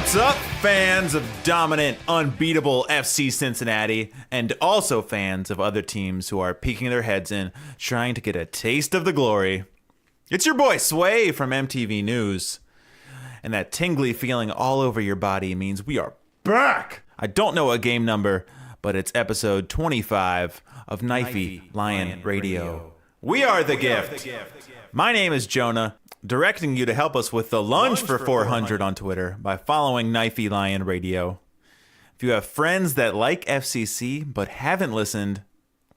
What's up, fans of dominant, unbeatable FC Cincinnati, and also fans of other teams who are peeking their heads in, trying to get a taste of the glory? It's your boy Sway from MTV News, and that tingly feeling all over your body means we are back. I don't know a game number, but it's episode 25 of Knifey Lion Radio. We are the gift. My name is Jonah, directing you to help us with the lunge for 400 on Twitter by following Knifey Lion Radio. If you have friends that like FCC but haven't listened,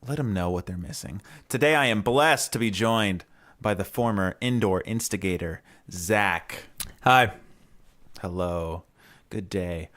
let them know what they're missing. Today I am blessed to be joined by the former indoor instigator, Zach. Hi. Hello. Good day.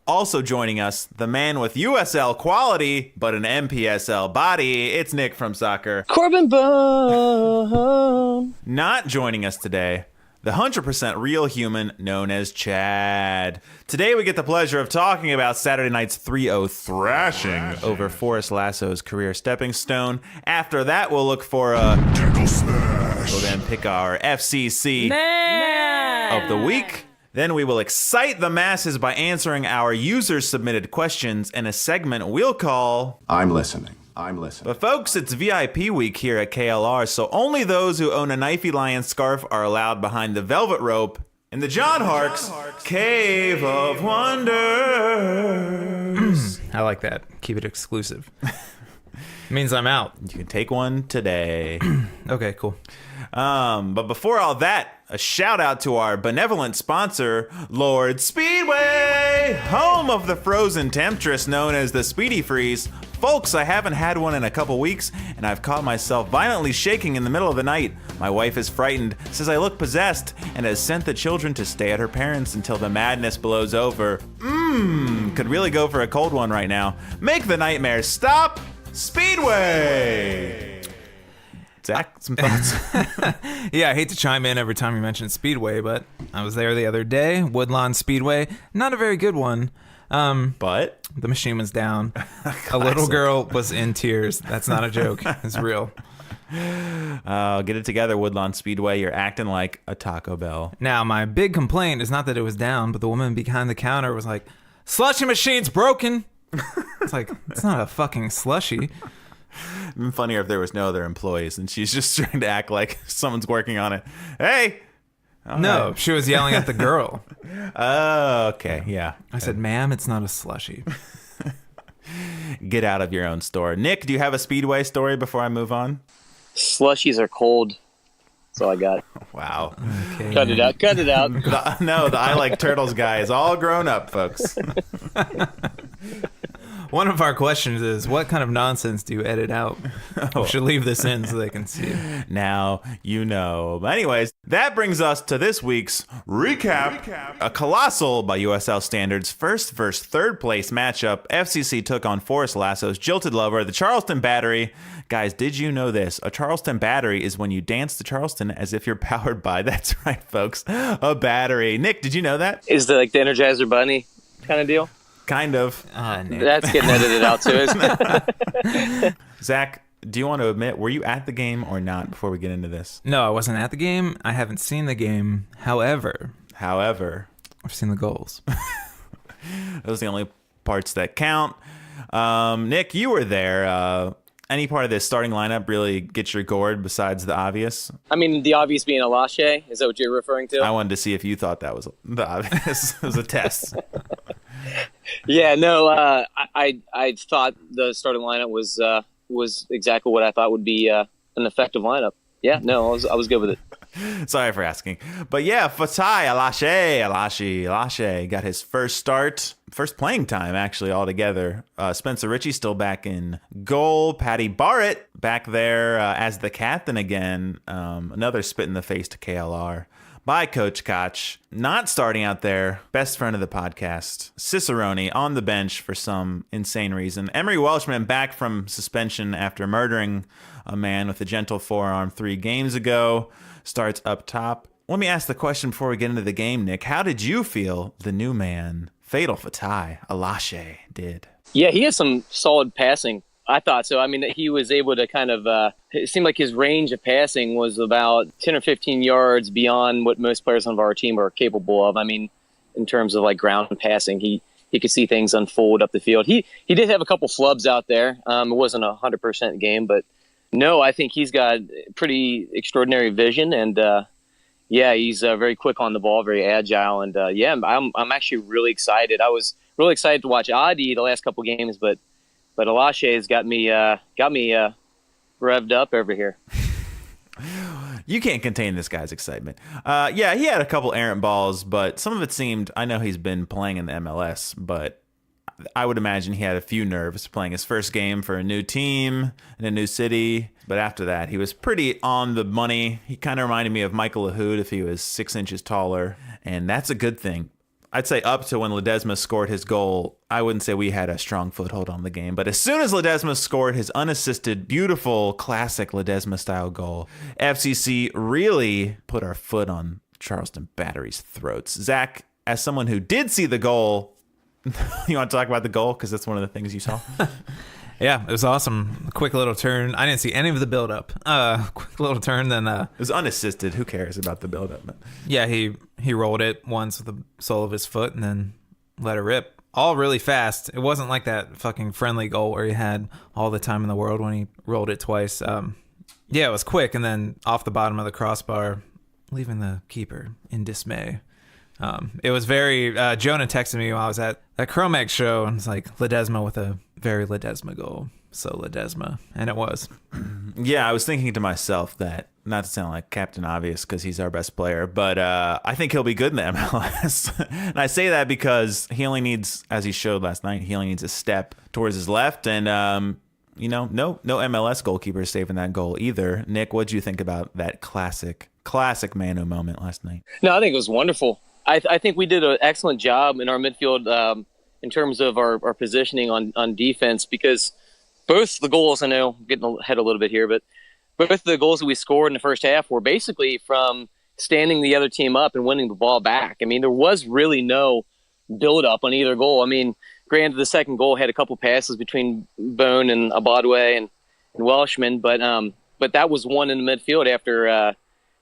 Also joining us, the man with USL quality, but an MPSL body, it's Nick from Soccer. Corbin Bone. Not joining us today, the 100% real human known as Chad. Today we get the pleasure of talking about Saturday night's 3-0 thrashing over Forrest Lasso's career stepping stone. After that, we'll look for a DEKEL SMASH. We'll then pick our FCC of the week. Then we will excite the masses by answering our user-submitted questions in a segment we'll call I'm listening. But folks, it's VIP week here at KLR, so only those who own a Knifey Lion scarf are allowed behind the velvet rope in the John Hark's Cave of Wonders. I like that. Keep it exclusive. Means I'm out. You can take one today. Okay, cool. But before all that, a shout out to our benevolent sponsor, Lord Speedway, home of the frozen temptress known as the Speedy Freeze. Folks, I haven't had one in a couple weeks, and I've caught myself violently shaking in the middle of the night. My wife is frightened, says I look possessed, and has sent the children to stay at her parents until the madness blows over. Could really go for a cold one right now. Make the nightmare stop. Speedway. Zach, some thoughts? Yeah, I hate to chime in every time you mention Speedway, but I was there the other day. Woodlawn Speedway. Not a very good one. But the machine was down. A little girl was in tears. That's not a joke. It's real. Get it together, Woodlawn Speedway. You're acting like a Taco Bell. Now, my big complaint is not that it was down, but the woman behind the counter was like, "Slushy machine's broken." It's like, it's not a fucking slushy. It'd been funnier if there was no other employees and she's just trying to act like someone's working on it. Hey! No, right. she was yelling at the girl. Oh, okay, yeah. I said, "Ma'am, it's not a slushy." Get out of your own store. Nick, do you have a Speedway story before I move on? Slushies are cold. That's all I got. Wow. Okay. Cut it out. The I Like Turtles guy is all grown up, folks. One of our questions is, what kind of nonsense do you edit out? We should leave this in so they can see. Now you know. But anyways, that brings us to this week's recap. A colossal, by USL standards, first versus third place matchup. FCC took on Forrest Lasso's jilted lover, the Charleston Battery. Guys, did you know this? A Charleston Battery is when you dance to Charleston as if you're powered by, that's right, folks, a battery. Nick, did you know that? Is the the Energizer Bunny kind of deal? Kind of. Nick. That's getting edited out too, isn't it? Zach, do you want to admit, were you at the game or not before we get into this? No, I wasn't at the game. I haven't seen the game. However, I've seen the goals. Those are the only parts that count. Nick, you were there. Any part of this starting lineup really gets your gourd besides the obvious? I mean, the obvious being Alache. Is that what you're referring to? I wanted to see if you thought that was the obvious. It was a test. Yeah, no. I thought the starting lineup was exactly what I thought would be an effective lineup. Yeah, no, I was good with it. Sorry for asking. But yeah, Fatai Alache got his first playing time actually altogether. Spencer Ritchie still back in goal. Paddy Barrett back there as the captain again. Another spit in the face to KLR by Coach Koch. Not starting out there, best friend of the podcast, Cicerone on the bench for some insane reason. Emery Welshman back from suspension after murdering a man with a gentle forearm 3 games ago. Starts up top. Let me ask the question before we get into the game, Nick. How did you feel the new man, Fatal Fatai Alache, did? Yeah, he has some solid passing. I thought so. I mean, he was able to kind of, it seemed like his range of passing was about 10 or 15 yards beyond what most players on our team are capable of. I mean, in terms of like ground passing. He could see things unfold up the field. He did have a couple flubs out there. It wasn't 100% game, but no, I think he's got pretty extraordinary vision, and he's very quick on the ball, very agile, and I'm actually really excited. I was really excited to watch Adi the last couple games, but Alashe has got me revved up over here. You can't contain this guy's excitement. He had a couple errant balls, but some of it seemed, I know he's been playing in the MLS, but I would imagine he had a few nerves playing his first game for a new team in a new city. But after that, he was pretty on the money. He kind of reminded me of Michael Lahoud if he was 6 inches taller, and that's a good thing. I'd say up to when Ledesma scored his goal, I wouldn't say we had a strong foothold on the game. But as soon as Ledesma scored his unassisted, beautiful, classic Ledesma-style goal, FCC really put our foot on Charleston Battery's throats. Zach, as someone who did see the goal, you want to talk about the goal? Because that's one of the things you saw. Yeah, it was awesome. A quick little turn. I didn't see any of the build-up. Quick little turn, then... it was unassisted. Who cares about the build-up? Yeah, he rolled it once with the sole of his foot and then let it rip. All really fast. It wasn't like that fucking friendly goal where he had all the time in the world when he rolled it twice. It was quick, and then off the bottom of the crossbar, leaving the keeper in dismay. It was very... Jonah texted me while I was at that Chromex show, and it's like, Ledesma with a very Ledesma goal. So Ledesma. And it was. Yeah, I was thinking to myself that, not to sound like Captain Obvious because he's our best player, but I think he'll be good in the MLS. And I say that because he only needs, as he showed last night, he only needs a step towards his left. And, no MLS goalkeeper is saving that goal either. Nick, what did you think about that classic Manu moment last night? No, I think it was wonderful. I think we did an excellent job in our midfield in terms of our positioning on defense, because both the goals, I know I'm getting ahead a little bit here, but both the goals that we scored in the first half were basically from standing the other team up and winning the ball back. I mean, there was really no build-up on either goal. I mean, granted, the second goal had a couple passes between Bone and Abadwe and Welshman, but that was one in the midfield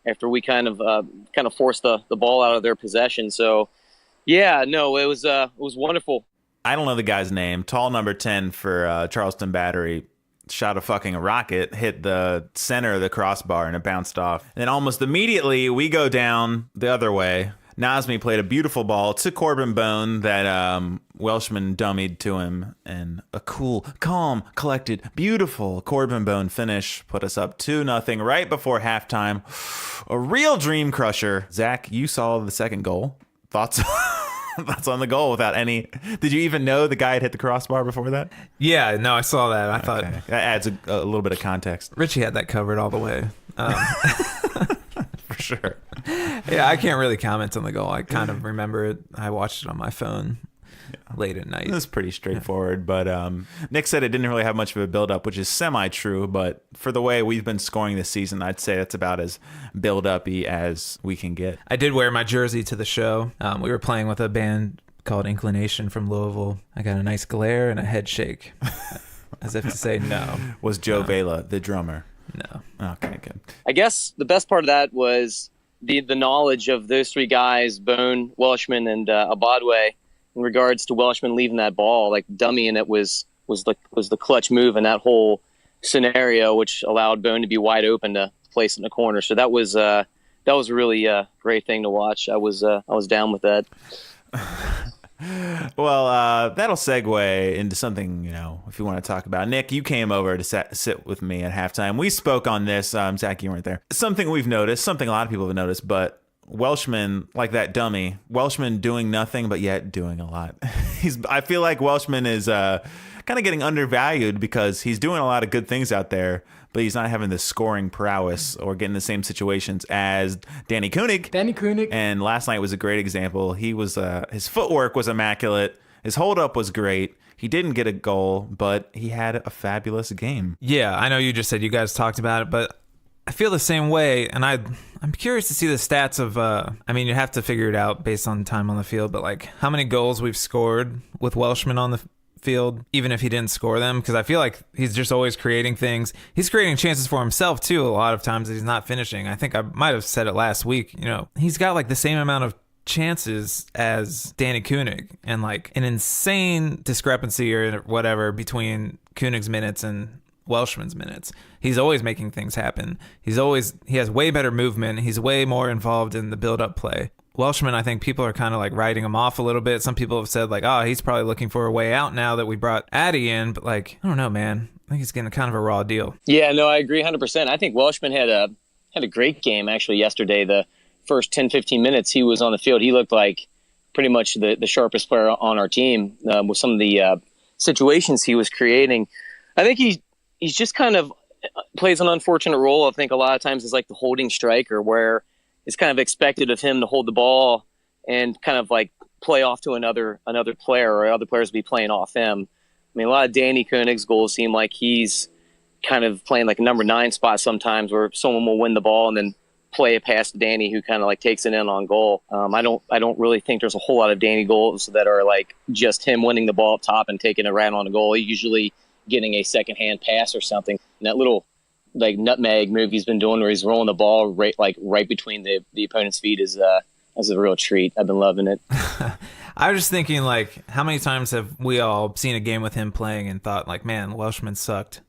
after we kind of forced the ball out of their possession. So, yeah, no, it was wonderful. I don't know the guy's name. Tall number 10 for Charleston Battery shot a fucking rocket, hit the center of the crossbar, and it bounced off. And then almost immediately, we go down the other way. Nazmi played a beautiful ball to Corbin Bone that Welshman dummied to him, and a cool, calm, collected, beautiful Corbin Bone finish put us up 2-0 right before halftime. A real dream crusher. Zach, you saw the second goal. Thoughts? Thoughts on the goal without any... Did you even know the guy had hit the crossbar before that? Yeah, no, I saw that. I thought... That adds a little bit of context. Richie had that covered all the way. For sure. Yeah, I can't really comment on the goal. I kind of remember it. I watched it on my phone late at night. It was pretty straightforward, but Nick said it didn't really have much of a build-up, which is semi-true, but for the way we've been scoring this season, I'd say that's about as build-up-y as we can get. I did wear my jersey to the show. We were playing with a band called Inclination from Louisville. I got a nice glare and a head shake, as if to say no. Was Joe Vela the drummer? No. Okay, good. I guess the best part of that was the knowledge of those three guys, Bone, Welshman, and Abadwe, in regards to Welshman leaving that ball, like dummying it was the clutch move in that whole scenario, which allowed Bone to be wide open to place in the corner. So that was really a great thing to watch. I was down with that. Well, that'll segue into something, if you want to talk about. Nick, you came over to sit with me at halftime. We spoke on this. Zach, you weren't there. Something we've noticed, something a lot of people have noticed, but Welshman, like that dummy, Welshman doing nothing but yet doing a lot. I feel like Welshman is kind of getting undervalued because he's doing a lot of good things out there, but he's not having the scoring prowess or getting the same situations as Danny Koenig. And last night was a great example. He was his footwork was immaculate. His hold-up was great. He didn't get a goal, but he had a fabulous game. Yeah, I know you just said you guys talked about it, but I feel the same way, and I'm curious to see the stats of, you have to figure it out based on time on the field, but like how many goals we've scored with Welshman on the field, even if he didn't score them, because I feel like he's just always creating things. He's creating chances for himself too a lot of times that he's not finishing. I think I might have said it last week. He's got like the same amount of chances as Danny Koenig, and like an insane discrepancy or whatever between Koenig's minutes and Welshman's minutes. He's always making things happen. He has way better movement. He's way more involved in the build-up play. Welshman, I think people are kind of like writing him off a little bit. Some people have said like, oh, he's probably looking for a way out now that we brought Addy in. But like, I don't know, man. I think he's getting kind of a raw deal. Yeah, no, I agree 100%. I think Welshman had a great game actually yesterday. The first 10, 15 minutes he was on the field, he looked like pretty much the sharpest player on our team with some of the situations he was creating. I think he's just kind of plays an unfortunate role. I think a lot of times it's like the holding striker, where it's kind of expected of him to hold the ball and kind of like play off to another player, or other players be playing off him. I mean, a lot of Danny Koenig's goals seem like he's kind of playing like a number 9 spot sometimes, where someone will win the ball and then play it past Danny, who kind of like takes it in on goal. I don't really think there's a whole lot of Danny goals that are like just him winning the ball up top and taking it right on a goal. He's usually getting a secondhand pass or something. And that little like nutmeg move he's been doing, where he's rolling the ball right between the opponent's feet, is a real treat. I've been loving it. I was just thinking, like, how many times have we all seen a game with him playing and thought, like, man, Welshman sucked?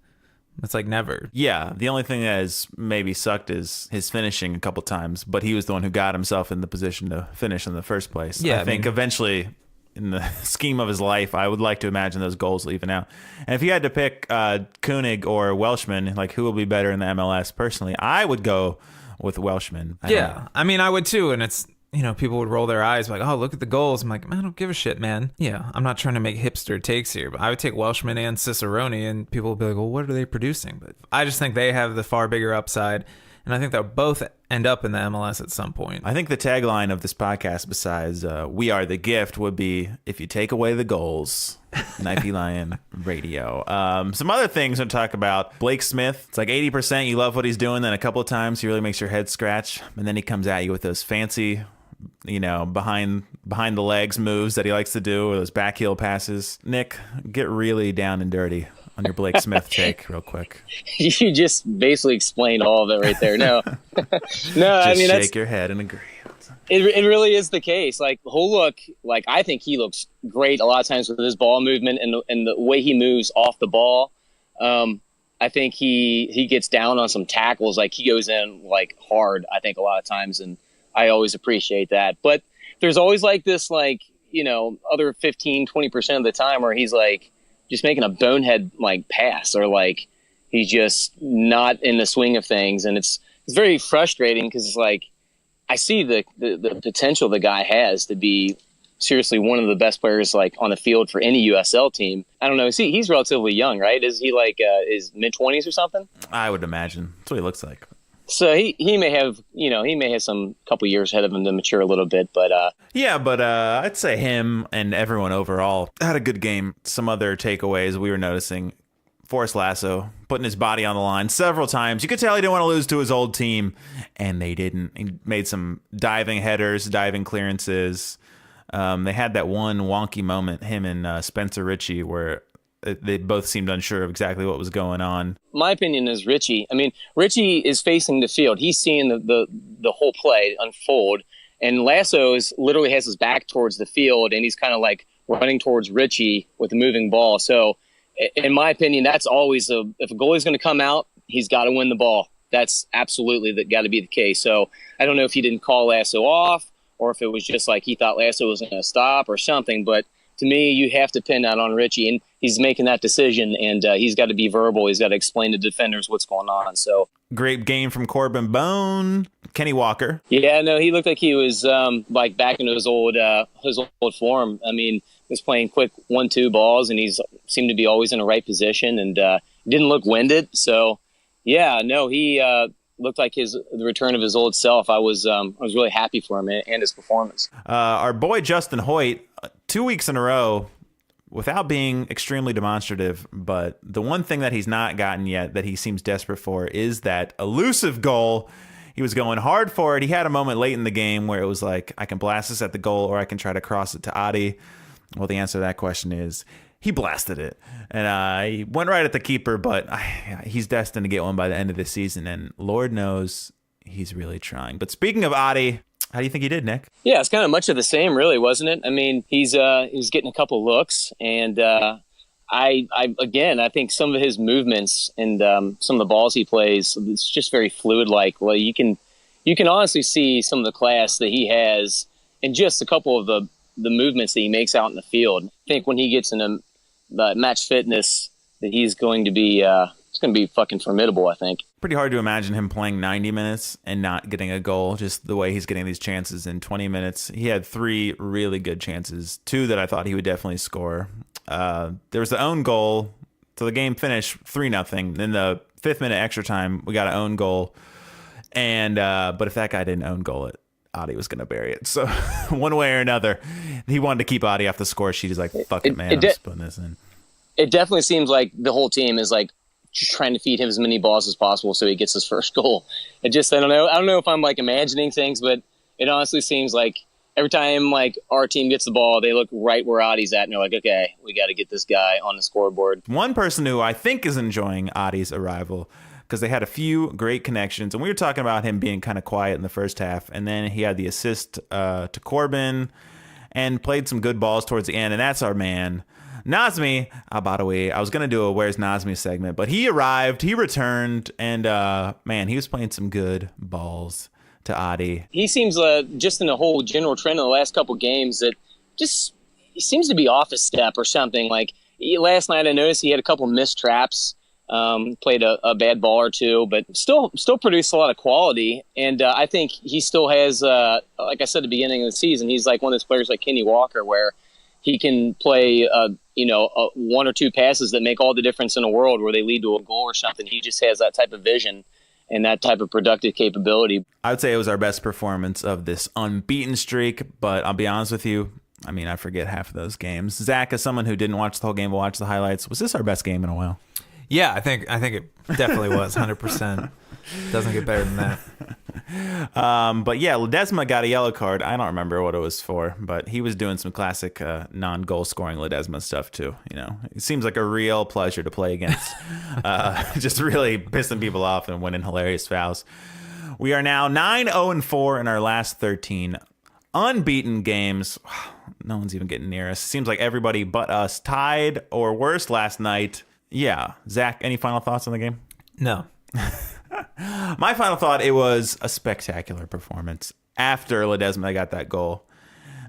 It's like never. Yeah, the only thing that has maybe sucked is his finishing a couple times, but he was the one who got himself in the position to finish in the first place. Yeah, I think eventually, in the scheme of his life, I would like to imagine those goals will even out. And if you had to pick Koenig or Welshman, like, who will be better in the MLS? Personally, I would go with Welshman. I mean, I would too, and it's, you know, people would roll their eyes like, oh, look at the goals. I'm like, man, I don't give a shit, man. Yeah, I'm not trying to make hipster takes here, but I would take Welshman and Cicerone, and people would be like, well, what are they producing? But I just think they have the far bigger upside, and I think they'll both end up in the MLS at some point. I think the tagline of this podcast, besides "We are the gift," would be "If you take away the goals." Knifey Lion Radio. Some other things to talk about. Blake Smith. It's like 80% you love what he's doing, then a couple of times he really makes your head scratch, and then he comes at you with those fancy, you know, behind the legs moves that he likes to do, or those back heel passes. Nick, get really down and dirty on your Blake Smith take real quick. You just basically explained all of it right there. No, I mean, shake your head and agree. It really is the case. Like, whole look, like, I think he looks great a lot of times with his ball movement and the way he moves off the ball. I think he gets down on some tackles. Like, he goes in like hard, I think, a lot of times, and I always appreciate that. But there's always like this, like, you know, other 15-20% of the time where he's like just making a bonehead like pass, or like he's just not in the swing of things, and it's very frustrating, because it's like I see the potential the guy has to be seriously one of the best players like on the field for any USL team. I don't know. He's relatively young, right? Is he like his mid-20s or something? I would imagine that's what he looks like. So he may have, you know, some couple years ahead of him to mature a little bit, but I'd say him and everyone overall had a good game. Some other takeaways we were noticing: Forrest Lasso putting his body on the line several times. You could tell he didn't want to lose to his old team, and they didn't. He made some diving headers, diving clearances. They had that one wonky moment, him and Spencer Ritchie, where they both seemed unsure of exactly what was going on. My opinion is Ritchie. I mean, Ritchie is facing the field. He's seeing the whole play unfold, and Lasso literally has his back towards the field, and he's kind of like running towards Ritchie with a moving ball. So, in my opinion, that's always if a goalie's going to come out, he's got to win the ball. That's absolutely got to be the case. So, I don't know if he didn't call Lasso off, or if it was just like he thought Lasso was going to stop or something, but to me, you have to pin that on Ritchie, and he's making that decision, and he's got to be verbal. He's got to explain to defenders what's going on. So, great game from Corbin Bone. Kenny Walker. Yeah, no, he looked like he was like back into his old form. I mean, he was playing quick 1-2 balls, and he's seemed to be always in the right position, and didn't look winded. So, yeah, no, he looked like the return of his old self. I was really happy for him and his performance. Our boy Justin Hoyt, 2 weeks in a row, without being extremely demonstrative, but the one thing that he's not gotten yet that he seems desperate for is that elusive goal. He was going hard for it. He had a moment late in the game where it was like, I can blast this at the goal, or I can try to cross it to Adi. Well, the answer to that question is he blasted it. And he went right at the keeper, but he's destined to get one by the end of the season, and Lord knows he's really trying. But speaking of Adi, How do you think he did, Nick? Yeah, it's kind of much of the same, really, wasn't it? I mean, he's getting a couple looks, and I think some of his movements and some of the balls he plays, it's just very fluid-like. Well, you can honestly see some of the class that he has in just a couple of the movements that he makes out in the field. I think when he gets into match fitness, that he's going to be it's going to be fucking formidable, I think. Pretty hard to imagine him playing 90 minutes and not getting a goal, just the way he's getting these chances in 20 minutes. He had 3 really good chances, 2 that I thought he would definitely score. There was the own goal, so the game finished 3-0. Then the 5th minute extra time, we got an own goal. And but if that guy didn't own goal it, Adi was going to bury it. So one way or another, he wanted to keep Adi off the score sheet. He's like, fuck it, man, I'm just putting this in. It definitely seems like the whole team is like just trying to feed him as many balls as possible so he gets his first goal. It just, I don't know if I'm like imagining things, but it honestly seems like every time like our team gets the ball, they look right where Adi's at and they're like, okay, we got to get this guy on the scoreboard. One person who I think is enjoying Adi's arrival, because they had a few great connections, and we were talking about him being kind of quiet in the first half, and then he had the assist to Corbin and played some good balls towards the end, and that's our man, Nazmi Abadawi. I was going to do a Where's Nazmi segment, but he arrived, he returned, and man, he was playing some good balls to Adi. He seems just in the whole general trend of the last couple games that just he seems to be off a step or something. Like last night I noticed he had a couple missed traps, played a bad ball or two, but still produced a lot of quality. And I think he still has, like I said at the beginning of the season, he's like one of those players like Kenny Walker where he can play, 1 or 2 passes that make all the difference in the world where they lead to a goal or something. He just has that type of vision and that type of productive capability. I would say it was our best performance of this unbeaten streak, but I'll be honest with you, I mean, I forget half of those games. Zach, as someone who didn't watch the whole game but watched the highlights, was this our best game in a while? Yeah, I think it definitely was 100%. Doesn't get better than that. But yeah, Ledesma got a yellow card. I don't remember what it was for, but he was doing some classic non-goal scoring Ledesma stuff too. You know, it seems like a real pleasure to play against. Just really pissing people off and winning hilarious fouls. We are now 9-0-4 in our last 13 unbeaten games. No one's even getting near us. Seems like everybody but us tied or worse last night. Yeah. Zach, any final thoughts on the game? No. My final thought, it was a spectacular performance after Ledesma got that goal.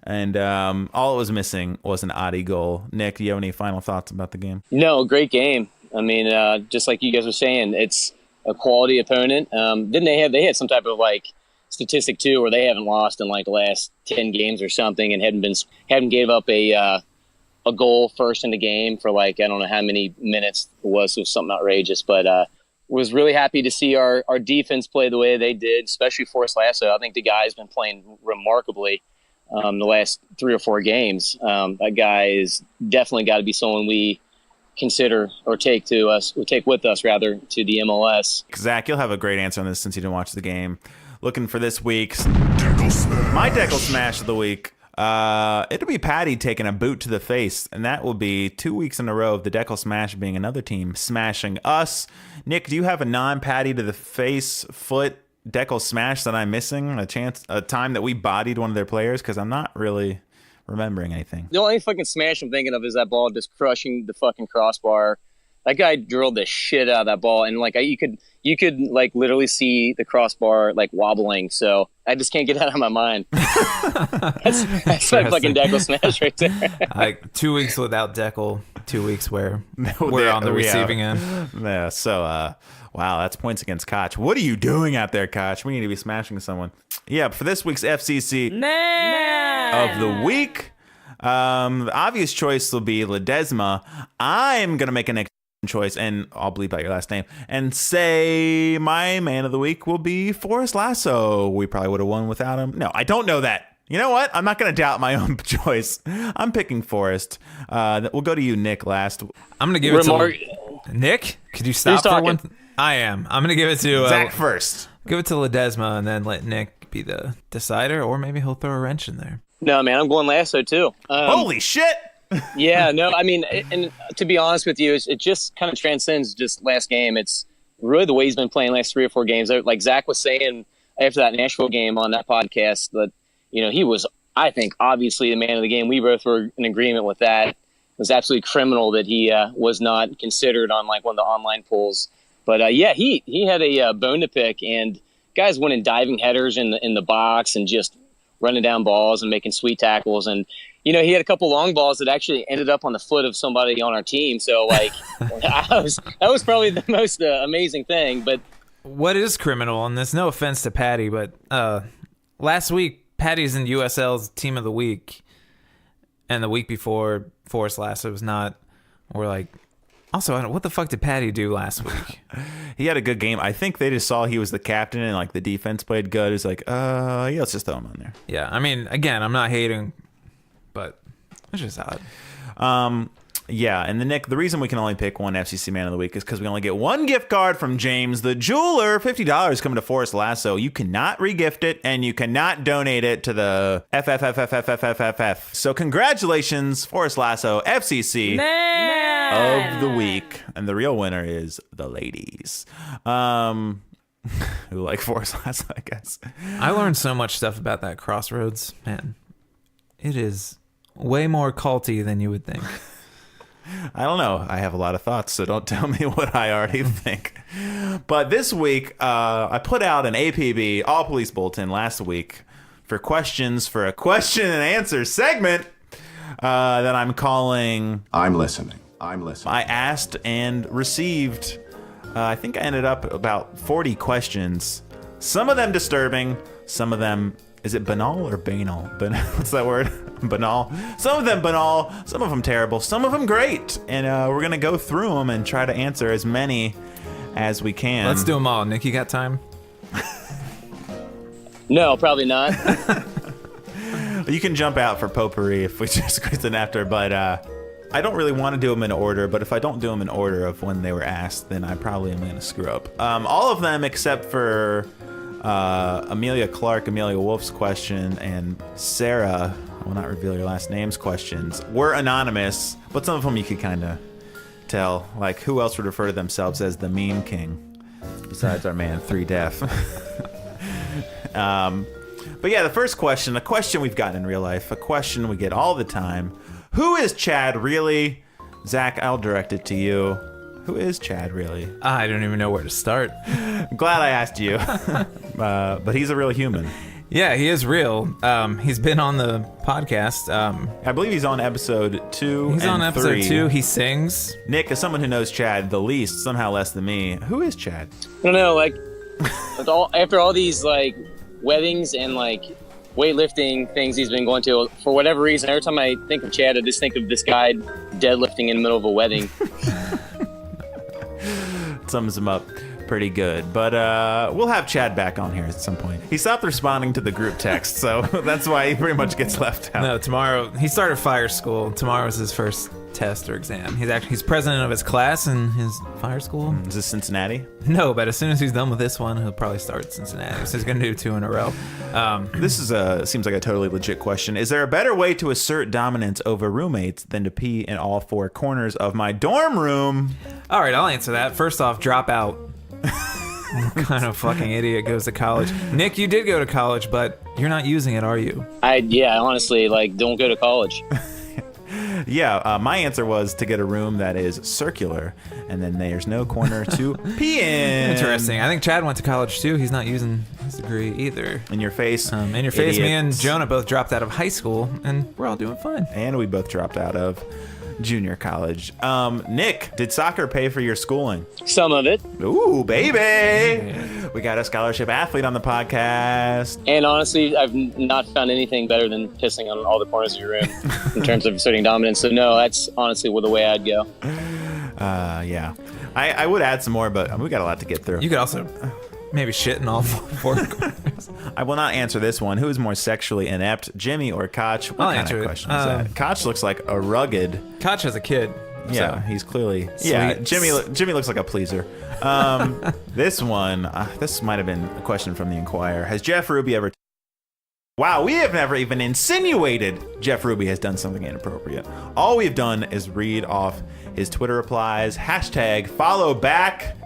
And all it was missing was an Adi goal. Nick, do you have any final thoughts about the game? No, great game. I mean, just like you guys were saying, it's a quality opponent. Didn't they had some type of like statistic too, where they haven't lost in like the last 10 games or something, and hadn't gave up a goal first in the game for like I don't know how many minutes it was something outrageous, but was really happy to see our defense play the way they did, especially Forrest Lasso. I think the guy's been playing remarkably the last 3 or 4 games. That guy is definitely got to be someone we consider or take with us rather to the MLS. Zach, you'll have a great answer on this since you didn't watch the game. Looking for this week's my DEKEL Smash of the week. It'll be Patty taking a boot to the face, and that will be 2 weeks in a row of the DEKEL Smash being another team smashing us. Nick, do you have a non-Patty to the face foot DEKEL Smash that I'm missing? A time that we bodied one of their players? Because I'm not really remembering anything. The only fucking smash I'm thinking of is that ball just crushing the fucking crossbar. That guy drilled the shit out of that ball, and like you could like literally see the crossbar like wobbling. So I just can't get that out of my mind. That's my fucking DEKEL Smash right there. Like 2 weeks without DEKEL, 2 weeks where we're on the receiving end. Yeah. So wow, that's points against Koch. What are you doing out there, Koch? We need to be smashing someone. Yeah. For this week's FCC of the week, the obvious choice will be Ledesma. I'm gonna make an choice, and I'll bleep out your last name and say my man of the week will be Forrest Lasso. We probably would have won without him. No, I don't know that. You know what? I'm not going to doubt my own choice. I'm picking Forrest. We'll go to you, Nick, last. I'm going to give it to Nick. Could you stop for one? I am. I'm going to give it to Zach first. Give it to Ledesma and then let Nick be the decider, or maybe he'll throw a wrench in there. No, man, I'm going Lasso too. Holy shit! Yeah, no, I mean, and to be honest with you, it just kind of transcends just last game. It's really the way he's been playing last 3 or 4 games. Like Zach was saying, after that Nashville game on that podcast that, he was, I think, obviously the man of the game. We both were in agreement with that. It was absolutely criminal that he was not considered on like one of the online polls. But he had a bone to pick, and guys winning diving headers in the box and just running down balls and making sweet tackles. And, he had a couple long balls that actually ended up on the foot of somebody on our team. So, like, that was probably the most amazing thing. But what is criminal, and there's no offense to Patty, but last week, Patty's in USL's Team of the Week, and the week before, Forrest Lasso was not. We're like, also, what the fuck did Patty do last week? He had a good game. I think they just saw he was the captain and like the defense played good. It's like, yeah, let's just throw him on there. Yeah, I mean, again, I'm not hating, but it's just odd. Yeah, and the reason we can only pick one FCC Man of the Week is because we only get one gift card from James the Jeweler, $50 coming to Forrest Lasso. You cannot regift it, and you cannot donate it to the FFFFFFFFF. So congratulations, Forrest Lasso, FCC of the Week. And the real winner is the ladies. Who like Forrest Lasso, I guess. I learned so much stuff about that Crossroads. Man, it is way more culty than you would think. I don't know. I have a lot of thoughts, so don't tell me what I already think. But this week, I put out an APB, All Police Bulletin, last week for questions for a question and answer segment that I'm calling... I'm listening. I asked and received, I think I ended up about 40 questions. Some of them disturbing, some of them... Is it banal or banal? What's that word? Banal. Some of them banal, some of them terrible, some of them great. And we're going to go through them and try to answer as many as we can. Let's do them all. Nick, you got time? no, probably not. You can jump out for potpourri if we just squeeze in after, but I don't really want to do them in order, but if I don't do them in order of when they were asked, then I probably am going to screw up. All of them except for... Amelia Wolf's question, and Sarah, I will not reveal your last name's questions, were anonymous, but some of them you could kind of tell. Like, who else would refer to themselves as the meme king besides our man 3Def? But yeah, the first question, a question we've gotten in real life, a question we get all the time. Who is Chad really? Zach, I'll direct it to you. Who is Chad really? I don't even know where to start. Glad I asked you. But he's a real human. Yeah, he is real. He's been on the podcast. I believe he's on episode 2 He's and on episode 3. 2. He sings. Nick, as someone who knows Chad the least, somehow less than me, who is Chad? I don't know, like, after all these, like, weddings and, like, weightlifting things he's been going to, for whatever reason, every time I think of Chad, I just think of this guy deadlifting in the middle of a wedding. Sums him up pretty good. But we'll have Chad back on here at some point. He stopped responding to the group text, so that's why he pretty much gets left out. No, tomorrow he started fire school. Tomorrow's his first test or exam. He's president of his class in his fire school. Is this Cincinnati? No, but as soon as he's done with this one, he'll probably start at Cincinnati. So he's gonna do 2 in a row. This seems like a totally legit question. Is there a better way to assert dominance over roommates than to pee in all 4 corners of my dorm room? All right, I'll answer that. First off, drop out. What kind of fucking idiot goes to college? Nick, you did go to college, but you're not using it, are you? Yeah, honestly, like, don't go to college. Yeah, my answer was to get a room that is circular, and then there's no corner to pee in. Interesting. I think Chad went to college too. He's not using his degree either. In your face. In your face, me and Jonah both dropped out of high school, and we're all doing fine. And we both dropped out of junior college. Nick, did soccer pay for your schooling? Some of it. Ooh, baby! Yeah. We got a scholarship athlete on the podcast. And honestly, I've not found anything better than pissing on all the corners of your room in terms of asserting dominance. So no, that's honestly the way I'd go. Yeah. I would add some more, but we got a lot to get through. You could also maybe shit in all 4 corners. I will not answer this one. Who is more sexually inept, Jimmy or Koch? What I'll kind answer of it. question is that? Koch looks like a rugged... Koch has a kid. Yeah, So. he's clearly... Sweet. Yeah, Jimmy looks like a pleaser. This one, this might have been a question from the Inquirer. Has Jeff Ruby ever... Wow, we have never even insinuated Jeff Ruby has done something inappropriate. All we've done is read off his Twitter replies, #follow back.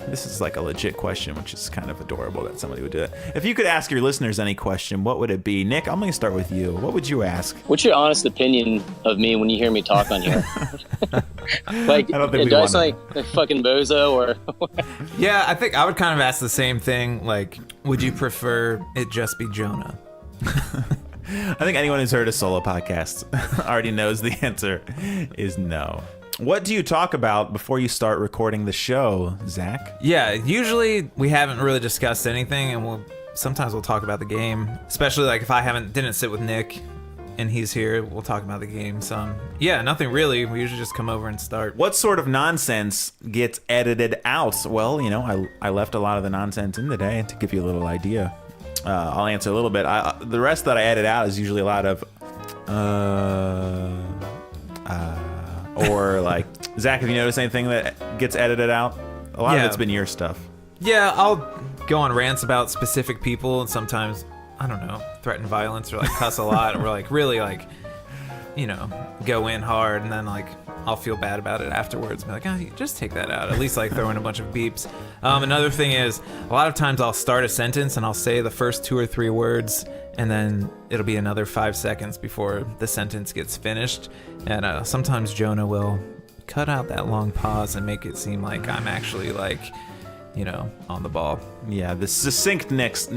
This is like a legit question, which is kind of adorable that somebody would do it. If you could ask your listeners any question, what would it be? Nick, I'm going to start with you. What would you ask? What's your honest opinion of me when you hear me talk on here? Like, I don't think we do I want sound like a fucking bozo or? Yeah, I think I would kind of ask the same thing. Like, would you prefer it just be Jonah? I think anyone who's heard a solo podcast already knows the answer is no. What do you talk about before you start recording the show, Zach? Yeah, usually we haven't really discussed anything, and sometimes we'll talk about the game. Especially like if I didn't sit with Nick and he's here, we'll talk about the game some. Yeah, nothing really. We usually just come over and start. What sort of nonsense gets edited out? Well, I left a lot of the nonsense in today to give you a little idea. I'll answer a little bit. The rest that I edit out is usually a lot of or like, Zach, have you noticed anything that gets edited out? A lot of it's been your stuff. Yeah, I'll go on rants about specific people, and sometimes, I don't know, threaten violence or like cuss a lot, or like really like, go in hard, and then like I'll feel bad about it afterwards. Be like, you just take that out. At least like throw in a bunch of beeps. Another thing is, a lot of times I'll start a sentence and I'll say the first 2 or 3 words, and then it'll be another 5 seconds before the sentence gets finished. And sometimes Jonah will cut out that long pause and make it seem like I'm actually like, on the ball. Yeah, the succinctness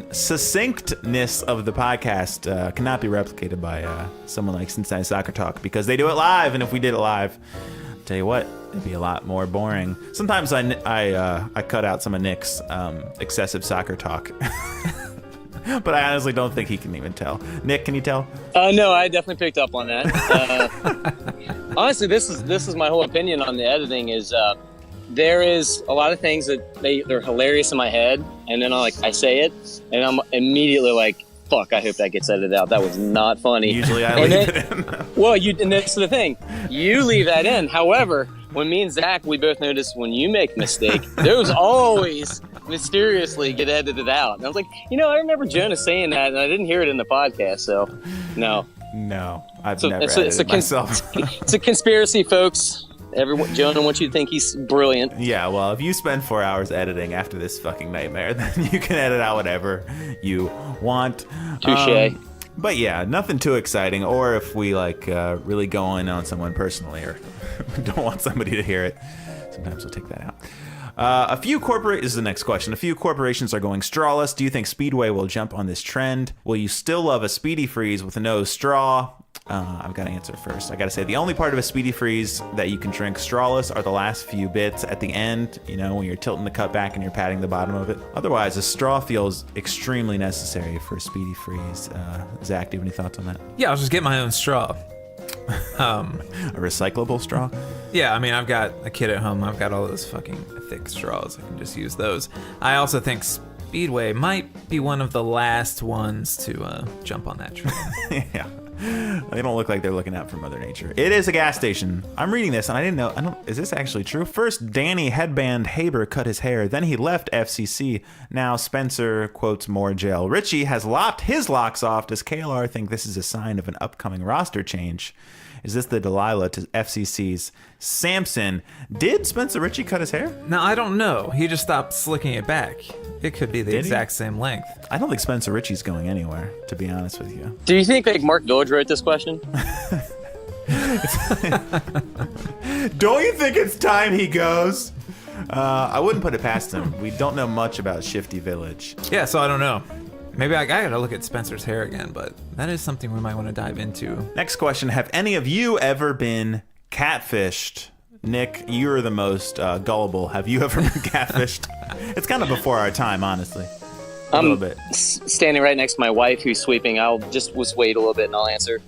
of the podcast cannot be replicated by someone like Cincinnati Soccer Talk, because they do it live, and if we did it live, I'll tell you what, it'd be a lot more boring. Sometimes I cut out some of Nick's excessive soccer talk. But I honestly don't think he can even tell. Nick, can you tell? No, I definitely picked up on that. Honestly, this is my whole opinion on the editing is there is a lot of things that they're hilarious in my head, and then I say it, and I'm immediately like, fuck, I hope that gets edited out. That was not funny. Usually I leave it in. Well, and that's the thing. You leave that in. However, when me and Zach, we both notice when you make a mistake, those always mysteriously get edited out. And I was like, I remember Jonah saying that, and I didn't hear it in the podcast, so no. No, I've never edited myself. It's a conspiracy, folks. Jonah wants you to think he's brilliant. Yeah, well, if you spend 4 hours editing after this fucking nightmare, then you can edit out whatever you want. Touche. But yeah, nothing too exciting. Or if we really go in on someone personally, or don't want somebody to hear it, sometimes we'll take that out. This is the next question. A few corporations are going strawless. Do you think Speedway will jump on this trend? Will you still love a Speedy Freeze with no straw? I've got to answer first. I got to say, the only part of a Speedy Freeze that you can drink strawless are the last few bits at the end, when you're tilting the cup back and you're patting the bottom of it. Otherwise, a straw feels extremely necessary for a Speedy Freeze. Zach, do you have any thoughts on that? Yeah, I'll just get my own straw. A recyclable straw? Yeah, I mean, I've got a kid at home. I've got all those fucking thick straws. I can just use those. I also think Speedway might be one of the last ones to jump on that train. Yeah. They don't look like they're looking out for Mother Nature. It is a gas station. I'm reading this and I didn't know. Is this actually true? First, Danny Headband Haber cut his hair. Then he left FCC. Now Spencer quotes more jail. Richie has lopped his locks off. Does KLR think this is a sign of an upcoming roster change? Is this the Delilah to FCC's Samson? Did Spencer Richie cut his hair? No, I don't know. He just stopped slicking it back. It could be the exact same length. I don't think Spencer Richie's going anywhere, to be honest with you. Do you think Mark Dodge wrote this question? Don't you think it's time he goes? I wouldn't put it past him. We don't know much about Shifty Village. Yeah, so I don't know. Maybe I gotta look at Spencer's hair again, but that is something we might want to dive into. Next question. Have any of you ever been catfished? Nick, you're the most gullible. Have you ever been catfished? It's kind of before our time, honestly. A little bit. Standing right next to my wife who's sweeping. I'll just wait a little bit and I'll answer.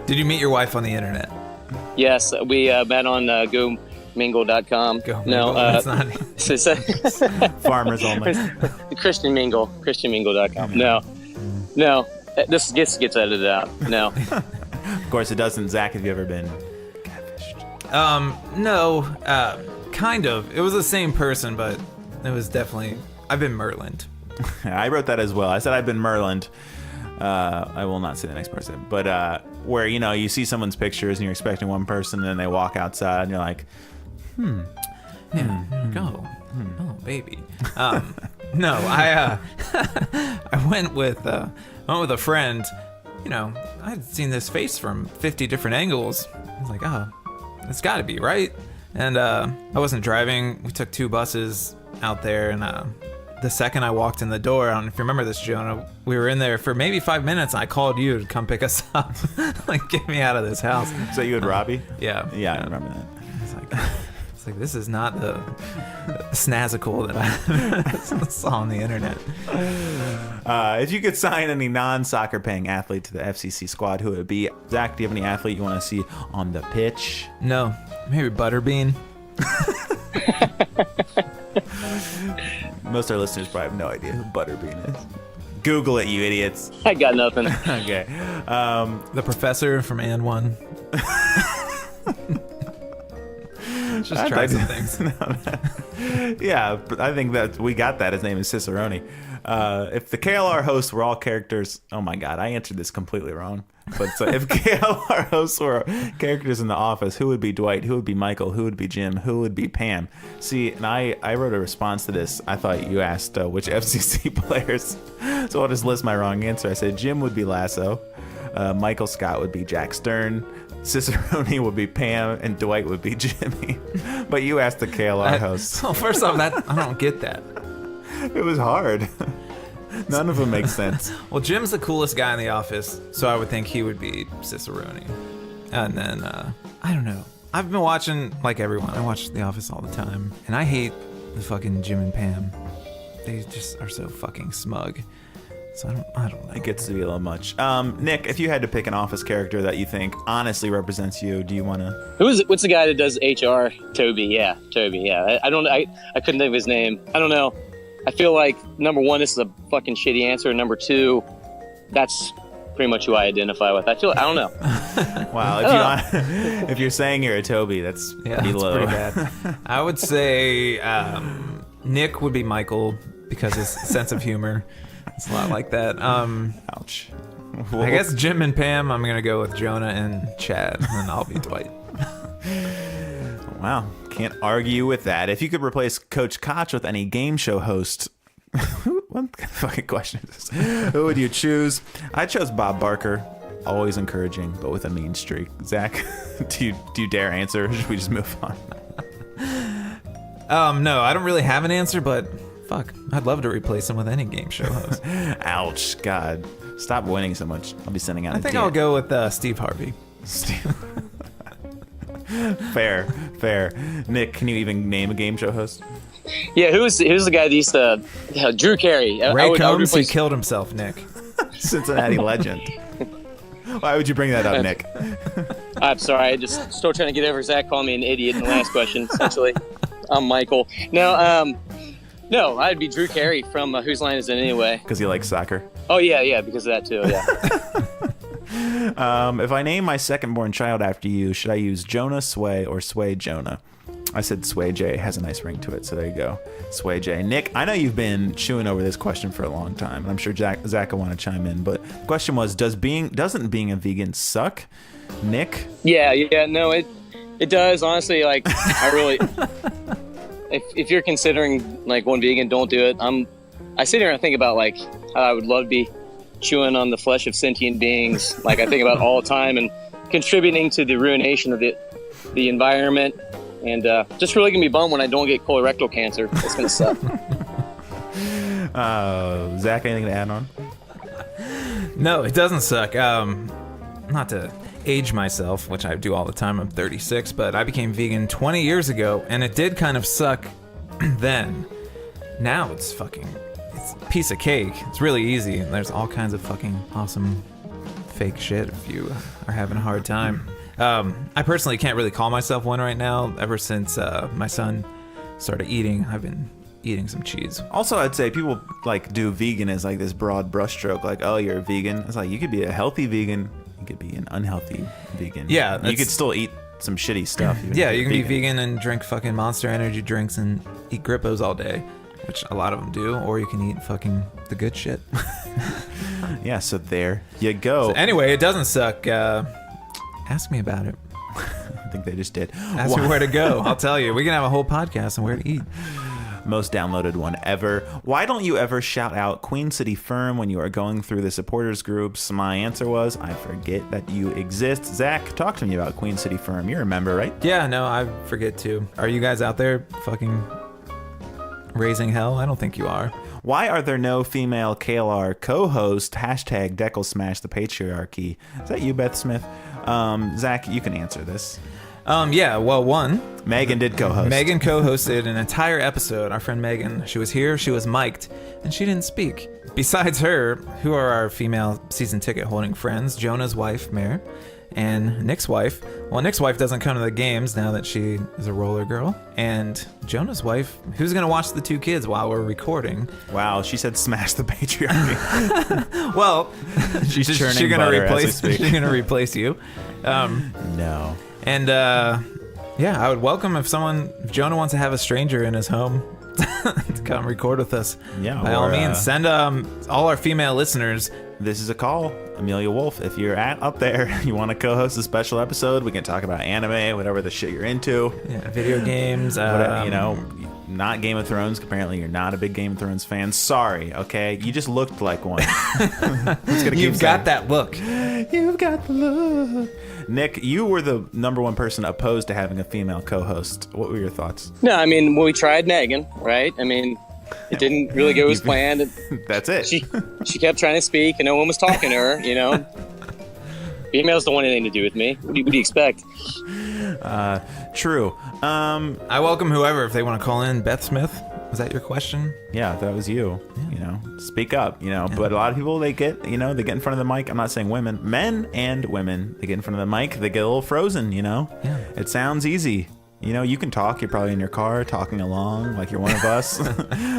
Did you meet your wife on the internet? Yes, we met on GoMingle.com. No, that's not. Farmers only. ChristianMingle.com. No. This gets edited out. No. Of course it doesn't. Zach, have you ever been catfished? No. Kind of. It was the same person, but it was definitely. I've been Merlined. I wrote that as well. I said I've been Merlined. I will not say the next person, but where you see someone's pictures and you're expecting one person, and then they walk outside and you're like, Go. baby. No, I I went with a friend. You know, I'd seen this face from 50 different angles. I was like, oh, it's got to be right. And I wasn't driving. We took 2 buses out there, and the second I walked in the door, I don't know if you remember this, Jonah, we were in there for maybe 5 minutes, and I called you to come pick us up, like get me out of this house. So you and Robbie? Yeah. Yeah, I remember that. It's like, this is not the snazzicle that I saw on the internet. If you could sign any non-soccer paying athlete to the FCC squad, who would it be? Zach, do you have any athlete you want to see on the pitch? No, maybe Butterbean. Most of our listeners probably have no idea who Butterbean is. Google it, you idiots. I got nothing. Okay. The professor from And One. Just try some things. Yeah, but I think that we got that. His name is Cicerone. If the KLR hosts were all characters, oh my God, I answered this completely wrong. But so if KLR hosts were characters in The Office, who would be Dwight? Who would be Michael? Who would be Jim? Who would be Pam? See, and I wrote a response to this. I thought you asked which FCC players, so I'll just list my wrong answer. I said Jim would be Lasso, Michael Scott would be Jack Stern, Cicerone would be Pam, and Dwight would be Jimmy. But you asked the KLR hosts. Well, first off, I don't get that. It was hard. None of them make sense. Well, Jim's the coolest guy in the office, so I would think he would be Cicerone. And then, I don't know. I've been watching, like everyone, I watch The Office all the time, and I hate the fucking Jim and Pam. They just are so fucking smug. So I don't know. It gets to be a little much. Nick, if you had to pick an Office character that you think honestly represents you, do you want to? What's the guy that does HR? Toby. Yeah, Toby. Yeah. I don't. I couldn't think of his name. I don't know. I feel like number one, this is a fucking shitty answer. Number two, that's pretty much who I identify with. I don't know. Wow. If you're saying you're a Toby, that's pretty low. Pretty bad. I would say Nick would be Michael because his sense of humor. It's a lot like that. Ouch. I guess Jim and Pam, I'm going to go with Jonah and Chad, and then I'll be Dwight. Wow. Can't argue with that. If you could replace Coach Koch with any game show host, what kind of fucking question is this? Who would you choose? I chose Bob Barker. Always encouraging, but with a mean streak. Zach, do you dare answer, or should we just move on? No, I don't really have an answer, but fuck, I'd love to replace him with any game show host. Ouch, God. Stop winning so much. I'll be sending out I think I'll go with Steve Harvey. Fair. Nick, can you even name a game show host? Yeah, who's the guy that used to Drew Carey? Ray Combs, he killed himself, Nick. Cincinnati legend. Why would you bring that up, Nick? I'm sorry, I just still trying to get over Zach calling me an idiot in the last question, essentially. I'm Michael. No, I'd be Drew Carey from Whose Line Is It Anyway? Because he likes soccer. Oh, yeah, because of that, too, yeah. If I name my second-born child after you, should I use Jonah, Sway, or Sway Jonah? I said Sway J. Has a nice ring to it, so there you go. Sway J. Nick, I know you've been chewing over this question for a long time, and I'm sure Zach will want to chime in, but the question was, doesn't being a vegan suck? Nick? Yeah, no, it does, honestly. Like, I really... if you're considering, like, going vegan, don't do it. I sit here and think about, like, how I would love to be chewing on the flesh of sentient beings, like I think about all the time, and contributing to the ruination of the environment, and just really gonna be bummed when I don't get colorectal cancer. It's gonna suck. Zach, anything to add on? No, it doesn't suck. Not to age myself, which I do all the time. I'm 36, but I became vegan 20 years ago, and it did kind of suck then. Now it's a piece of cake. It's really easy, and there's all kinds of fucking awesome fake shit if you are having a hard time. I personally can't really call myself one right now. Ever since my son started eating, I've been eating some cheese. Also, I'd say people like do vegan as like this broad brushstroke, like, oh, you're a vegan. It's like you could be a healthy vegan, you could be an unhealthy vegan. Yeah, you could still eat some shitty stuff. Yeah, you can be vegan and drink fucking Monster Energy drinks and eat Grippos all day, which a lot of them do, or you can eat fucking the good shit. Yeah, so there you go. So anyway, it doesn't suck. Ask me about it. I think they just did. Ask me where to go. I'll tell you. We can have a whole podcast on where to eat. most downloaded one ever. Why don't you ever shout out Queen City Firm when you are going through the supporters groups? My answer was, I forget that you exist. Zach, talk to me about Queen City Firm. You're a member, right? Yeah, no, I forget too. Are you guys out there fucking raising hell? I don't think you are. Why are there no female KLR co-host? Hashtag DEKEL SMASH the patriarchy. Is that you, Beth Smith? Zach, you can answer this. Yeah, well, one, Megan did co-host. Megan co-hosted an entire episode. Our friend Megan, she was here, she was mic'd, and she didn't speak. Besides her, who are our female season ticket holding friends? Jonah's wife, Mare, and Nick's wife. Well, Nick's wife doesn't come to the games now that she is a roller girl. And Jonah's wife, who's going to watch the two kids while we're recording? Wow, she said smash the patriarchy. Well, she's churning she's butter as we speak. She's going to replace you. No. And yeah, I would welcome if Jonah wants to have a stranger in his home to come record with us. Yeah, by all means, send all our female listeners. This is a call. Amelia Wolf, if you're up there, you want to co-host a special episode, we can talk about anime, whatever the shit you're into. Yeah, video games. Whatever, not Game of Thrones. Apparently, you're not a big Game of Thrones fan. Sorry, okay? You just looked like one. You've got that look. You've got the look. Nick, you were the number one person opposed to having a female co-host. What were your thoughts? No, I mean, we tried Megan, right? I mean, it didn't really go as planned. That's it. She kept trying to speak, and no one was talking to her, Females don't want anything to do with me. What do you expect? True. I welcome whoever if they want to call in. Beth Smith, was that your question? Yeah, that was you. Yeah. Speak up. But a lot of people, they get in front of the mic. I'm not saying women, men and women. They get in front of the mic. They get a little frozen. Yeah. It sounds easy. You can talk. You're probably in your car talking along like you're one of us.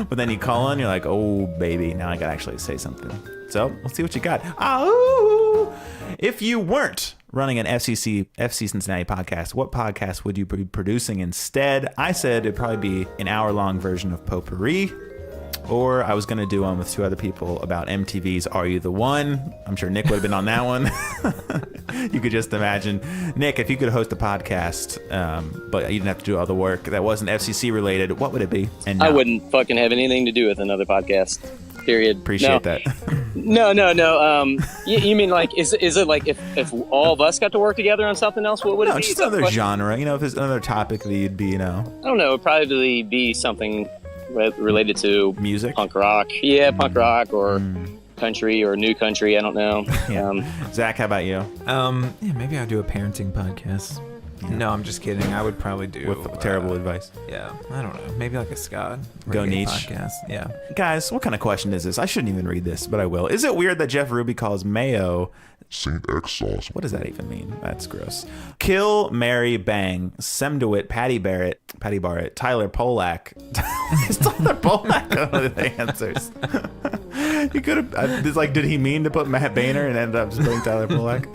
But then you call in, you're like, oh, baby, now I got to actually say something. So let's see what you got. Oh, if you weren't running an FC Cincinnati podcast, what podcast would you be producing instead? I said it'd probably be an hour-long version of Potpourri. Or I was going to do one with two other people about MTV's Are You the One? I'm sure Nick would have been on that one. You could just imagine. Nick, if you could host a podcast, but you didn't have to do all the work that wasn't FCC related, what would it be? And I wouldn't fucking have anything to do with another podcast. Period. Appreciate that. No. You mean like, is it like if all of us got to work together on something else, what would it be? Just another genre. If there's another topic that you'd be, I don't know. It'd probably be something related to music, punk rock. Yeah, punk rock or country or new country. I don't know. Yeah. Zach, how about you? Yeah, maybe I'll do a parenting podcast. Yeah. No, I'm just kidding. I would probably do with terrible advice. Yeah, I don't know. Maybe like a ska Go niche podcast. Yeah. Guys, what kind of question is this? I shouldn't even read this, but I will. Is it weird that Jeff Ruby calls mayo Saint X sauce? What does that even mean? That's gross. Kill, marry, bang. Sem DeWitt, Patty Barrett, Tyler Polak. Is Tyler Polak one of the answers? You could have. It's like, did he mean to put Matt Boehner and ended up just putting Tyler Polak?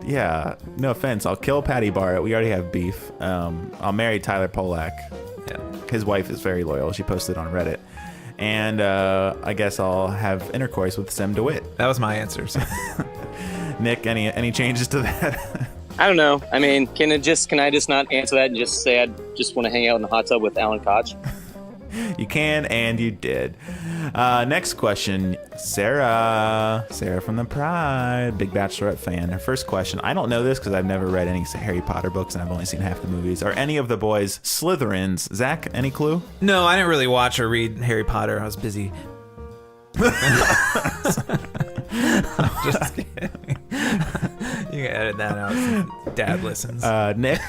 Yeah. No offense. I'll kill Patty Barrett. We already have beef. I'll marry Tyler Polak. Yeah. His wife is very loyal. She posted on Reddit. And I guess I'll have intercourse with Sem DeWitt. That was my answer. So. Nick, any changes to that? I don't know. I mean, can I just not answer that and just say I just want to hang out in the hot tub with Alan Koch? You can, and you did. Next question, Sarah from the Pride, big Bachelorette fan. Her first question, I don't know this because I've never read any Harry Potter books and I've only seen half the movies. Are any of the boys Slytherins? Zach, any clue? No, I didn't really watch or read Harry Potter. I was busy. I'm just kidding. You can edit that out since Dad listens. Nick?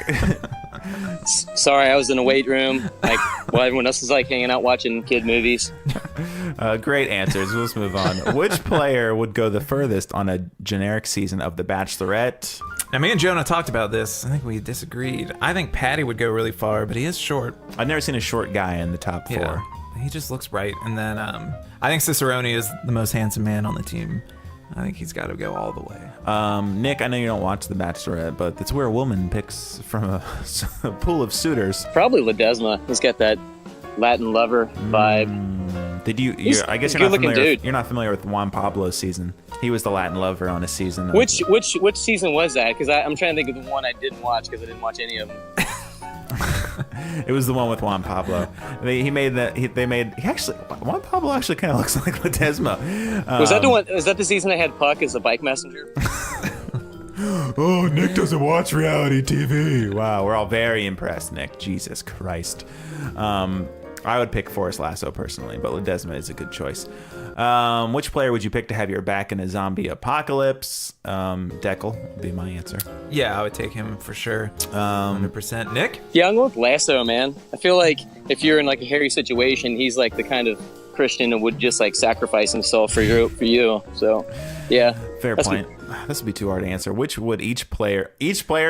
Sorry, I was in a weight room while everyone else is hanging out watching kid movies. Great answers. Let's move on. Which player would go the furthest on a generic season of The Bachelorette? Now, me and Jonah talked about this. I think we disagreed. I think Patty would go really far, but he is short. I've never seen a short guy in the top four. Yeah, he just looks bright. And then I think Cicerone is the most handsome man on the team. I think he's got to go all the way. Nick, I know you don't watch The Bachelorette, but that's where a woman picks from a pool of suitors. Probably Ledesma. He's got that Latin lover vibe. I guess you're not familiar. You're not familiar with Juan Pablo's season. He was the Latin lover on a season. Which season was that? Because I'm trying to think of the one I didn't watch because I didn't watch any of them. It was the one with Juan Pablo. Juan Pablo actually kind of looks like Ledesma. Was that the one? Was that the season they had Puck as a bike messenger? Oh, Nick doesn't watch reality TV. Wow, we're all very impressed, Nick. Jesus Christ. I would pick Forrest Lasso personally, but Ledesma is a good choice. Which player would you pick to have your back in a zombie apocalypse? DEKEL would be my answer. Yeah, I would take him for sure. 100%. Nick? Yeah, I'm going with Lasso, man. I feel like if you're in like a hairy situation, he's like the kind of Christian that would just like sacrifice himself for you. So, yeah. Fair point. This would be too hard to answer. Which would each player,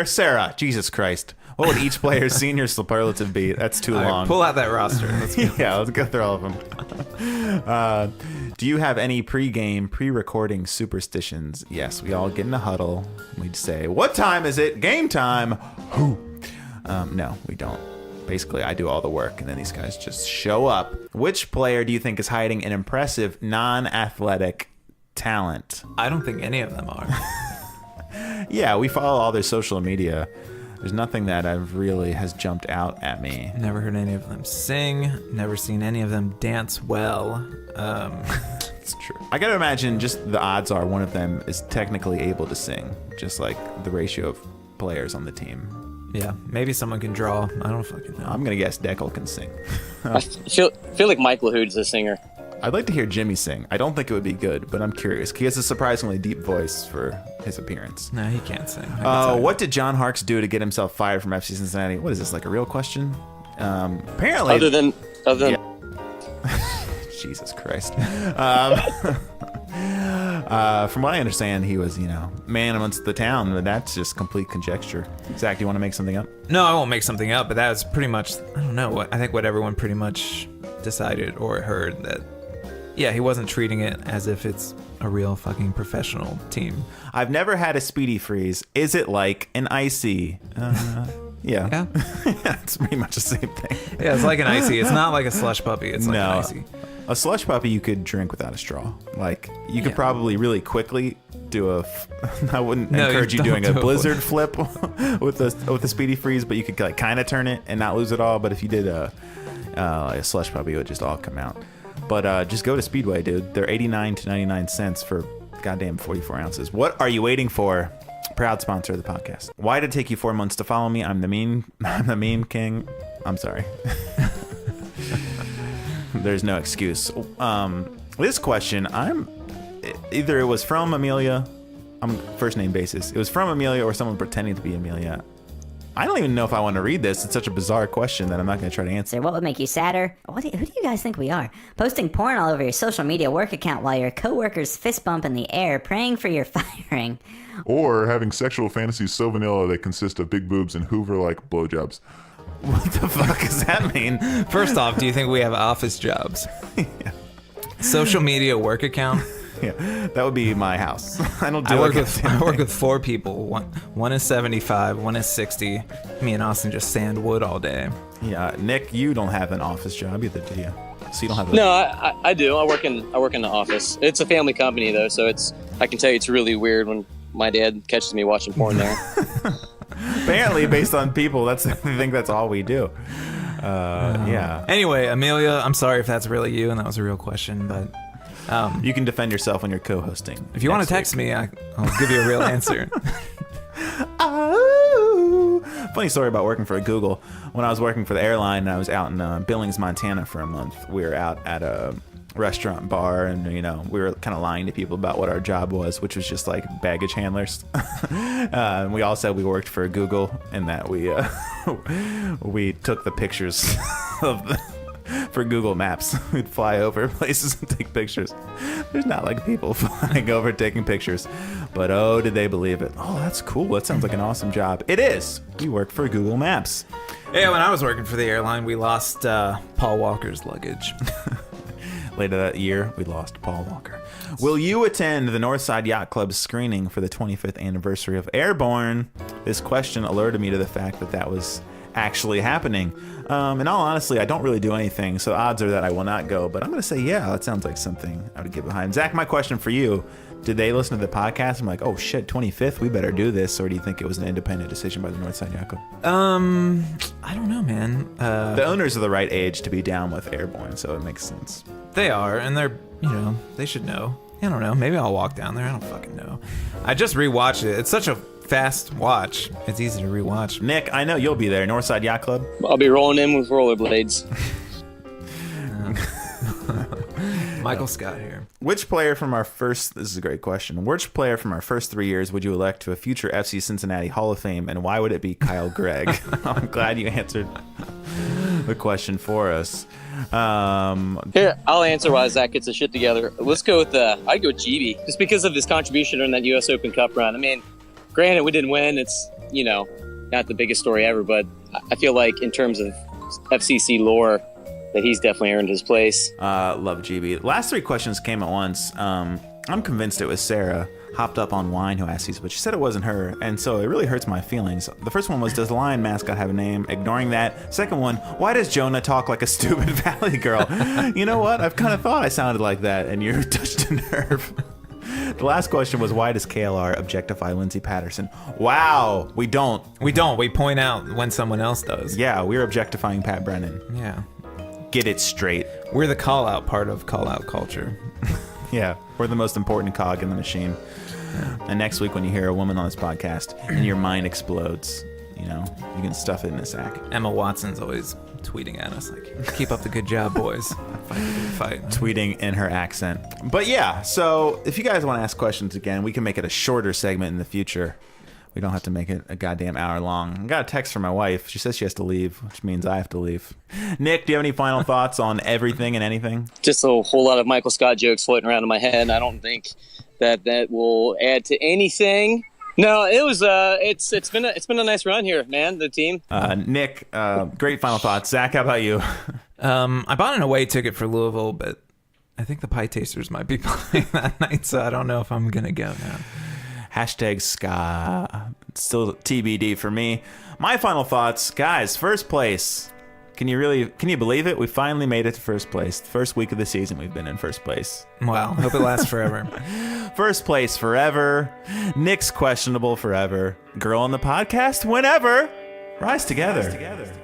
Sarah, Jesus Christ. What would each player's senior superlative be? That's too long. Pull out that roster. Yeah, let's go through all of them. Do you have any pre-recording superstitions? Yes, we all get in a huddle. We'd say, "What time is it? Game time." Who? No, we don't. Basically, I do all the work, and then these guys just show up. Which player do you think is hiding an impressive non-athletic talent? I don't think any of them are. Yeah, we follow all their social media. There's nothing that has jumped out at me. Never heard any of them sing. Never seen any of them dance well. It's true. I gotta imagine just the odds are one of them is technically able to sing, just like the ratio of players on the team. Yeah, maybe someone can draw. I don't fucking know. I'm gonna guess DEKEL can sing. I feel like Michael Hood's a singer. I'd like to hear Jimmy sing. I don't think it would be good, but I'm curious. He has a surprisingly deep voice for his appearance. No, he can't sing. What did John Harkes do to get himself fired from FC Cincinnati? What is this, like a real question? Apparently... Other than... Yeah. Jesus Christ. From what I understand, he was, man amongst the town, but that's just complete conjecture. Zach, do you want to make something up? No, I won't make something up, but that was pretty much, I don't know, I think what everyone pretty much decided or heard that, yeah, he wasn't treating it as if it's a real fucking professional team. I've never had a speedy freeze. Is it like an icy? Yeah. It's pretty much the same thing. Yeah, it's like an icy. It's not like a slush puppy. It's like an icy. A slush puppy you could drink without a straw. Like, you could probably really quickly do I wouldn't encourage you doing a blizzard flip with a speedy freeze, but you could like kind of turn it and not lose it all. But if you did a slush puppy, it would just all come out. But just go to Speedway, dude. They're 89 to 99 cents for goddamn 44 ounces. What are you waiting for? Proud sponsor of the podcast. Why did it take you 4 months to follow me? I'm the meme king. I'm sorry. There's no excuse. This question, either it was from Amelia. I'm first name basis. It was from Amelia or someone pretending to be Amelia. I don't even know if I want to read this. It's such a bizarre question that I'm not going to try to answer. What would make you sadder? Who do you guys think we are? Posting porn all over your social media work account while your coworkers fist bump in the air, praying for your firing. Or having sexual fantasies so vanilla they consist of big boobs and Hoover-like blowjobs. What the fuck does that mean? First off, do you think we have office jobs? Yeah. Social media work account? Yeah, that would be my house. I work with 4 people. One is 75, one is 60. Me and Austin just sand wood all day. Yeah, Nick, you don't have an office job either, do you? So you don't have. No, I do. I work in the office. It's a family company though, so I can tell you it's really weird when my dad catches me watching porn there. Apparently, based on people, I think that's all we do. Yeah. Anyway, Amelia, I'm sorry if that's really you and that was a real question, but. You can defend yourself when you're co-hosting. If you want to text me, I'll give you a real answer. Funny story about working for Google. When I was working for the airline, I was out in Billings, Montana for a month. We were out at a restaurant bar, and we were kind of lying to people about what our job was, which was just like baggage handlers. And we all said we worked for Google, and that we took the pictures for Google Maps. We'd fly over places and take pictures. There's not like people flying over taking pictures, but oh, did they believe it? Oh, that's cool. That sounds like an awesome job. It is. You work for Google Maps. Yeah, when I was working for the airline, we lost Paul Walker's luggage. Later that year, we lost Paul Walker. Will you attend the Northside Yacht Club screening for the 25th anniversary of Airborne? This question alerted me to the fact that was actually happening. In all honesty, I don't really do anything, so odds are that I will not go, but I'm going to say, yeah, that sounds like something I would get behind. Zach, my question for you, Did they listen to the podcast and like, oh shit, 25th, we better do this? Or do you think it was an independent decision by the Northside Yacht Club? I don't know, man. The owners are the right age to be down with Airborne, so it makes sense. They are, and they're, they should know. I don't know. Maybe I'll walk down there. I don't fucking know. I just rewatched it. It's such a fast watch. It's easy to rewatch. Nick, I know you'll be there. Northside Yacht Club. I'll be rolling in with rollerblades. Michael Scott here. Which player from our first, this is a great question, which player from our first 3 years would you elect to a future FC Cincinnati Hall of Fame, and why would it be Kyle Gregg? I'm glad you answered the question for us. Here, I'll answer while Zach gets his shit together. Let's go with, I'd go with GB, just because of his contribution in that U.S. Open Cup run. I mean, granted, we didn't win. It's, not the biggest story ever, but I feel like in terms of FCC lore, that he's definitely earned his place. Love GB. Last 3 questions came at once. I'm convinced it was Sarah, hopped up on wine, who asked these, but she said it wasn't her, and so it really hurts my feelings. The first one was, does the Lion mascot have a name? Ignoring that. Second one, why does Jonah talk like a stupid Valley girl? You know what? I've kind of thought I sounded like that, and you touched a nerve. The last question was, why does KLR objectify Lindsey Patterson? Wow, we don't. We don't. We point out when someone else does. Yeah, we're objectifying Pat Brennan. Yeah. Get it straight. We're the call-out part of call-out culture. Yeah, we're the most important cog in the machine. And next week when you hear a woman on this podcast and your mind explodes, you can stuff it in a sack. Emma Watson's always tweeting at us like, keep up the good job, boys. Fight the good fight. Tweeting in her accent. But yeah, so if you guys want to ask questions again, we can make it a shorter segment in the future. We don't have to make it a goddamn hour long. I got a text from my wife. She says she has to leave, which means I have to leave. Nick, do you have any final thoughts on everything and anything? Just a whole lot of Michael Scott jokes floating around in my head. I don't think that will add to anything. No, it was. It's been a nice run here, man. The team. Nick, great final thoughts. Zach, how about you? I bought an away ticket for Louisville, but I think the Pie Tasters might be playing that night, so I don't know if I'm gonna go now. Hashtag ska. Still TBD for me. My final thoughts, guys. First place. Can you believe it? We finally made it to first place. First week of the season, we've been in first place. Wow. Hope it lasts forever. First place forever. Nick's questionable forever. Girl on the podcast whenever. Rise together.